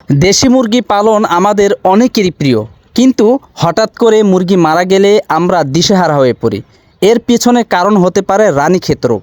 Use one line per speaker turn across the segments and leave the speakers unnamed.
দেশি মুরগি পালন আমাদের অনেকেরই প্রিয়, কিন্তু হঠাৎ করে মুরগি মারা গেলে আমরা দিশেহারা হয়ে পড়ি। এর পেছনে কারণ হতে পারে রানীক্ষেত রোগ।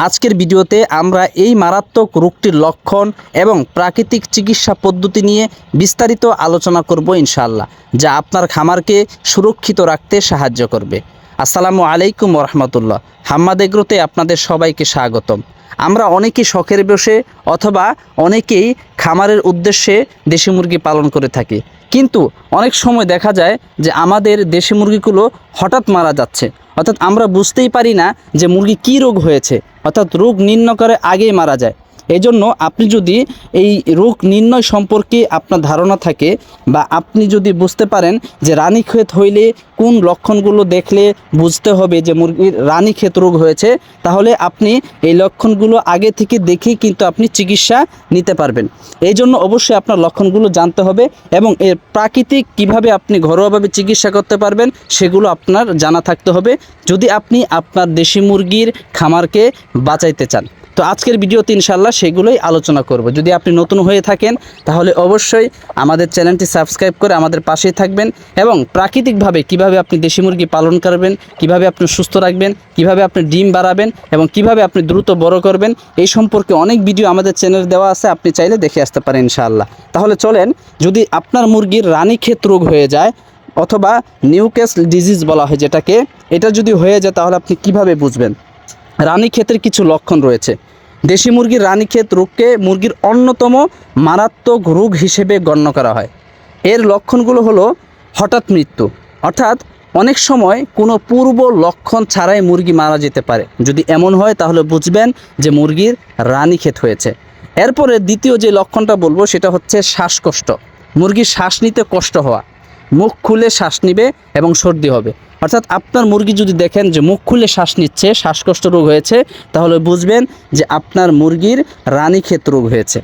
আজকের ভিডিওতে আমরা এই মারাত্মক রোগটির লক্ষণ এবং প্রাকৃতিক চিকিৎসা পদ্ধতি নিয়ে বিস্তারিত আলোচনা করব ইনশাআল্লাহ, যা আপনার খামারকে সুরক্ষিত রাখতে সাহায্য করবে। আসসালামু আলাইকুম রহমতুল্লাহ। হাম্মাদ এগ্রোতে আপনাদের সবাইকে স্বাগতম। আমরা অনেকেই শখের বসে অথবা অনেকেই খামারের উদ্দেশ্যে দেশি মুরগি পালন করে থাকি, কিন্তু অনেক সময় দেখা যায় যে আমাদের দেশি মুরগিগুলো হঠাৎ মারা যাচ্ছে, অর্থাৎ আমরা বুঝতেই পারি না যে মুরগি কী রোগ হয়েছে, অর্থাৎ রোগ নির্ণয় করে আগেই মারা যায়। এই জন্য আপনি যদি এই রোগ নির্ণয় সম্পর্কে আপনার ধারণা থাকে বা আপনি যদি বুঝতে পারেন যে রানীক্ষেত হইলে কোন লক্ষণগুলো দেখলে বুঝতে হবে যে মুরগির রানীক্ষেত রোগ হয়েছে, তাহলে আপনি এই লক্ষণগুলো আগে থেকে দেখেই কিন্তু আপনি চিকিৎসা নিতে পারবেন। এই জন্য অবশ্যই আপনার লক্ষণগুলো জানতে হবে এবং এর প্রাকৃতিক কিভাবে আপনি ঘরোয়াভাবে চিকিৎসা করতে পারবেন সেগুলো আপনার জানা থাকতে হবে, যদি আপনি আপনার দেশি মুরগির খামারকে বাঁচাইতে চান। তো আজকের ভিডিওতে ইনশাআল্লাহ সেগুলোই আলোচনা করব। যদি আপনি নতুন হয়ে থাকেন তাহলে অবশ্যই আমাদের চ্যানেলটি সাবস্ক্রাইব করে আমাদের পাশেই থাকবেন এবং প্রাকৃতিকভাবে কিভাবে আপনি দেশি মুরগি পালন করবেন, কিভাবে আপনি সুস্থ রাখবেন, কিভাবে আপনি ডিম বাড়াবেন এবং কিভাবে আপনি দ্রুত বড় করবেন, এই সম্পর্কে অনেক ভিডিও আমাদের চ্যানেলে দেওয়া আছে, আপনি চাইলে দেখে আসতে পারেন ইনশাআল্লাহ। তাহলে চলেন, যদি আপনার মুরগির রানীক্ষেত রোগ হয়ে যায় অথবা নিউক্যাসল ডিজিজ বলা হয় যেটাকে, এটা যদি হয়ে যায় তাহলে আপনি কিভাবে বুঝবেন? রানীক্ষেতের কিছু লক্ষণ রয়েছে। দেশি মুরগির রানীক্ষেত রোগকে মুরগির অন্যতম মারাত্মক রোগ হিসেবে গণ্য করা হয়। এর লক্ষণগুলো হলো হঠাৎ মৃত্যু, অর্থাৎ অনেক সময় কোনো পূর্ব লক্ষণ ছাড়াই মুরগি মারা যেতে পারে। যদি এমন হয় তাহলে বুঝবেন যে মুরগির রানীক্ষেত হয়েছে। এরপরে দ্বিতীয় যে লক্ষণটা বলবো সেটা হচ্ছে শ্বাসকষ্ট। মুরগির শ্বাস নিতে কষ্ট হওয়া, মুখ খুলে শ্বাস নিবে এবং সর্দি হবে। অর্থাৎ আপনার মুরগি যদি দেখেন যে মুখ খুলে শ্বাস নিচ্ছে, শ্বাসকষ্ট রোগ হয়েছে, তাহলে বুঝবেন যে আপনার মুরগির রানীক্ষেত রোগ হয়েছে।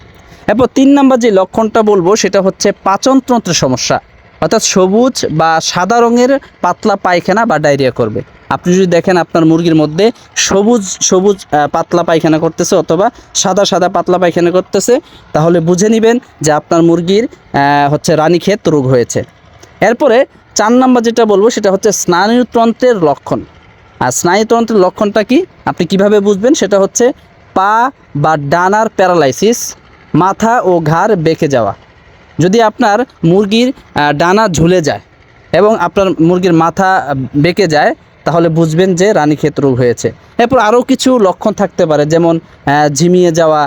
এরপর 3 নম্বর যে লক্ষণটা বলবো সেটা হচ্ছে পাচনতন্ত্রের সমস্যা, অর্থাৎ সবুজ বা সাদা রঙের পাতলা পায়খানা বা ডায়রিয়া করবে। আপনি যদি দেখেন আপনার মুরগির মধ্যে সবুজ পাতলা পায়খানা করতেছে অথবা সাদা পাতলা পায়খানা করতেছে, তাহলে বুঝে নেবেন যে আপনার মুরগির হচ্ছে রানীক্ষেত রোগ হয়েছে। এরপরে 4 নম্বর যেটা বলবো সেটা হচ্ছে স্নায়ুতন্ত্রের লক্ষণ। আর স্নায়ুতন্ত্রের লক্ষণটা কি আপনি কিভাবে বুঝবেন? সেটা হচ্ছে পা বা ডানার প্যারালাইসিস, মাথা ও ঘাড় বেঁকে যাওয়া। যদি আপনার মুরগির ডানা ঝুলে যায় এবং আপনার মুরগির মাথা বেঁকে যায়, তাহলে বুঝবেন যে রানীক্ষেত রোগ হয়েছে। এরপর আরও কিছু লক্ষণ থাকতে পারে, যেমন ঝিমিয়ে যাওয়া,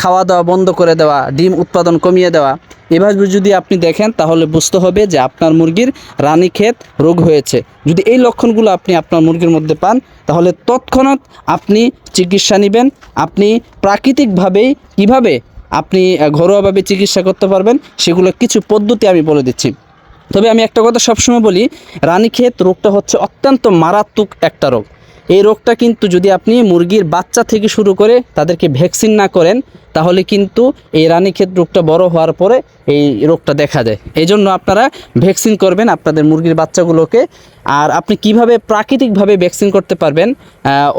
খাওয়া দাওয়া বন্ধ করে দেওয়া, ডিম উৎপাদন কমিয়ে দেওয়া। এভাবে যদি আপনি দেখেন তাহলে বুঝতে হবে যে আপনার মুরগির রানীক্ষেত রোগ হয়েছে। যদি এই লক্ষণগুলো আপনি আপনার মুরগির মধ্যে পান তাহলে তৎক্ষণাৎ আপনি চিকিৎসা নেবেন। আপনি প্রাকৃতিকভাবেই কিভাবে আপনি ঘরোয়াভাবে চিকিৎসা করতে পারবেন সেগুলো কিছু পদ্ধতি আমি বলে দিচ্ছি। তবে আমি একটা কথা সবসময় বলি, রানীক্ষেত রোগটা হচ্ছে অত্যন্ত মারাত্মক একটা রোগ। এই রোগটা কিন্তু যদি আপনি মুরগির বাচ্চা থেকে শুরু করে তাদেরকে ভ্যাকসিন না করেন তাহলে কিন্তু এই রানীক্ষেত রোগটা বড় হওয়ার পরে এই রোগটা দেখা যায়। এই জন্য আপনারা ভ্যাকসিন করবেন আপনাদের মুরগির বাচ্চাগুলোকে। আর আপনি কিভাবে প্রাকৃতিকভাবে ভ্যাকসিন করতে পারবেন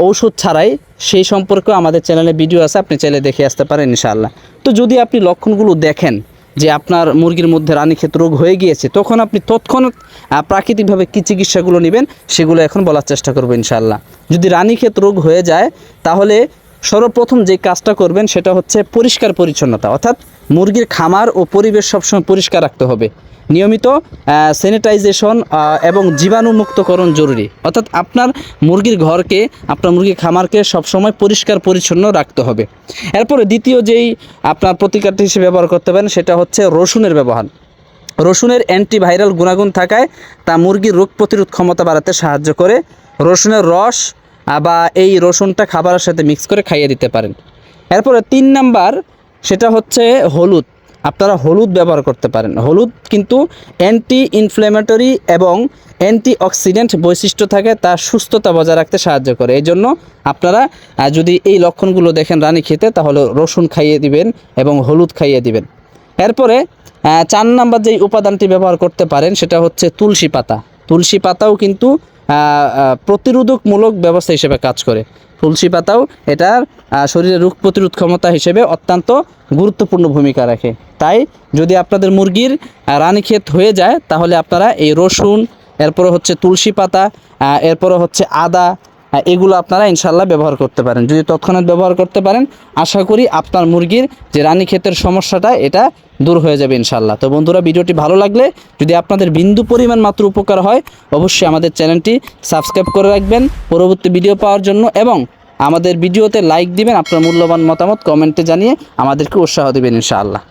ঔষধ ছাড়াই, সেই সম্পর্কেও আমাদের চ্যানেলে ভিডিও আছে, আপনি চাইলে দেখে আসতে পারেন ইনশাআল্লাহ। তো যদি আপনি লক্ষণগুলো দেখেন যে আপনার মুরগির মধ্যে রানীক্ষেত রোগ হয়ে গিয়েছে, তখন আপনি তৎক্ষণাৎ প্রাকৃতিকভাবে কী চিকিৎসাগুলো নেবেন সেগুলো এখন বলার চেষ্টা করবো ইনশাআল্লাহ। যদি রানীক্ষেত রোগ হয়ে যায় তাহলে সর্বপ্রথম যে কাজটা করবেন সেটা হচ্ছে পরিষ্কার পরিচ্ছন্নতা, অর্থাৎ মুরগির খামার ও পরিবেশ সবসময় পরিষ্কার রাখতে হবে। নিয়মিত স্যানিটাইজেশন এবং জীবাণুমুক্তকরণ জরুরি, অর্থাৎ আপনার মুরগির ঘরকে, আপনার মুরগির খামারকে সবসময় পরিষ্কার পরিচ্ছন্ন রাখতে হবে। এরপরে দ্বিতীয় যেই আপনার প্রতিকারটি হিসেবে ব্যবহার করতে পারেন সেটা হচ্ছে রসুনের ব্যবহার। রসুনের অ্যান্টিভাইরাল গুণাগুণ থাকায় তা মুরগির রোগ প্রতিরোধ ক্ষমতা বাড়াতে সাহায্য করে। রসুনের রস বা এই রসুনটা খাবারের সাথে মিক্স করে খাইয়ে দিতে পারেন। এরপরে 3 নাম্বার সেটা হচ্ছে হলুদ। আপনারা হলুদ ব্যবহার করতে পারেন। হলুদ কিন্তু অ্যান্টি ইনফ্ল্যামেটরি এবং অ্যান্টিঅক্সিডেন্ট বৈশিষ্ট্য থাকে, তা সুস্থতা বজায় রাখতে সাহায্য করে। এই জন্য আপনারা যদি এই লক্ষণগুলো দেখেন রানীক্ষেতে, তাহলে রসুন খাইয়ে দিবেন এবং হলুদ খাইয়ে দিবেন। এরপরে 4 নাম্বার যেই উপাদানটি ব্যবহার করতে পারেন সেটা হচ্ছে তুলসী পাতা। তুলসী পাতাও কিন্তু প্রতিরোধকমূলক ব্যবস্থা হিসেবে কাজ করে। তুলসী পাতাও এটার শরীরের রোগ প্রতিরোধ ক্ষমতা হিসেবে অত্যন্ত গুরুত্বপূর্ণ ভূমিকা রাখে। তাই যদি আপনাদের মুরগির রানীক্ষেত হয়ে যায় তাহলে আপনারা এই রসুন, এরপরে হচ্ছে তুলসী পাতা, এরপরে হচ্ছে আদা, এগুলো আপনারা ইনশাল্লাহ ব্যবহার করতে পারেন। যদি তৎক্ষণাৎ ব্যবহার করতে পারেন আশা করি আপনার মুরগির যে রানীক্ষেতের সমস্যাটা এটা দূর হয়ে যাবে ইনশাল্লাহ। তো বন্ধুরা, ভিডিওটি ভালো লাগলে যদি আপনাদের বিন্দু পরিমাণ মাত্র উপকার হয় অবশ্যই আমাদের চ্যানেলটি সাবস্ক্রাইব করে রাখবেন পরবর্তী ভিডিও পাওয়ার জন্য, এবং আমাদের ভিডিওতে লাইক দিবেন, আপনার মূল্যবান মতামত কমেন্টে জানিয়ে আমাদেরকে উৎসাহ দেবেন ইনশাআল্লাহ।